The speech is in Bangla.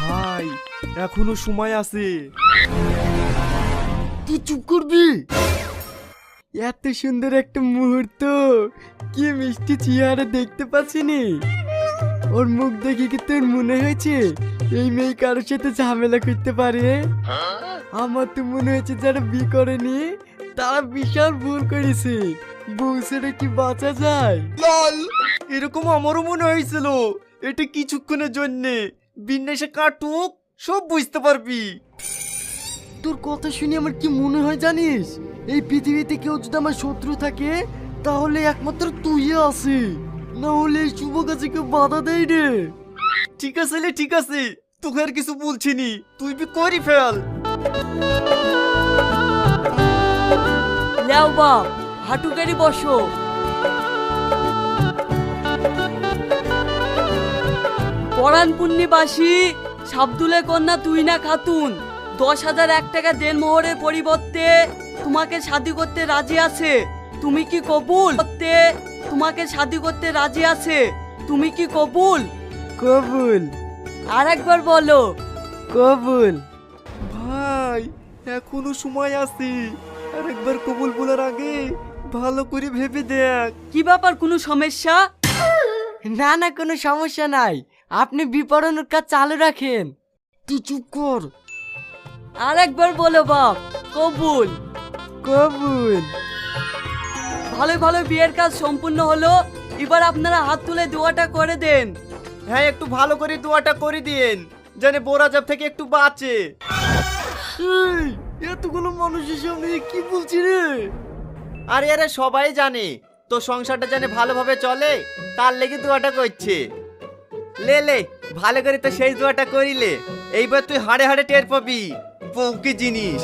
ভাই এখনো সময় আছে। তুই চুপ করবি। এত সুন্দর একটা মুহূর্ত কি মিষ্টি চেহারা দেখতে পাচ্ছিনি। ওর মুখ দেখে কি তোর মনে হয়েছে এই মেয়ে কারোর সাথে ঝামেলা করতে পারে? আমার তো মনে হয়েছে যারা বিয়ে করেনি তারা বিশাল ভুল করেছে। বউ ছেড়ে কি বাঁচা যায়? এরকম আমারও মনে হয়েছিল। এটা কিছুক্ষণের জন্যে, বিন্যাসে কাটুক সব বুঝতে পারবি। তোর কথা শুনে আমার কি মনে হয় জানিস? এই পৃথিবীতে কেউ যদি আমার শত্রু থাকে তাহলে একমাত্র তুই আছি, না হলে এই শুভ কাজে কেউ বাধা দেয় রে। ঠিক আছে লে, ঠিক আছে, তোকে আর কিছু বলছিনি, তুই বি করি ফেল। লেও বাপ, হাঁটু গাড়ি বসো। পরাণ পুণ্যবাসী সাবদুলে কন্যা তুই না খাতুন 10,001 টাকা দেনমোহরের পরিবর্তে তোমাকে শাদি করতে রাজি আছে, তুমি কি কবুল? তোমাকে শাদি করতে রাজি আছে, তুমি কি কবুল? কবুল। আর একবার বলো। কবুল। ভাই এখনো সময় আছে, আর একবার কবুল বলার আগে ভালো করে ভেবে দেখ। কি ব্যাপার, কোনো সমস্যা? না না, কোনো সমস্যা নাই, আপনি বিপণনের কাজ চালু রাখেন। তুই চুপ কর। আর একবার বলো বাপ, কবুল। কবুল। ভালো ভালো বিয়ের কাজ সম্পূর্ণ হলো, এবার আপনারা হাত তুলে দোয়াটা করে দেন। হ্যাঁ, একটু ভালো করে দোয়াটা করে দিন, যেন বোরাজাব থেকে একটু বাঁচে। এই, এতগুলো মানুষের সামনে কি বলছি রে? আরে আরে সবাই জানে তো সংসারটা যেন ভালোভাবে চলে, তার লেগে দোয়াটা করছে। লে লে, ভালো করে তো সেই দোয়াটা করিলে, এইবার তুই হাড়ে হাড়ে টের পাবি বউ কি জিনিস।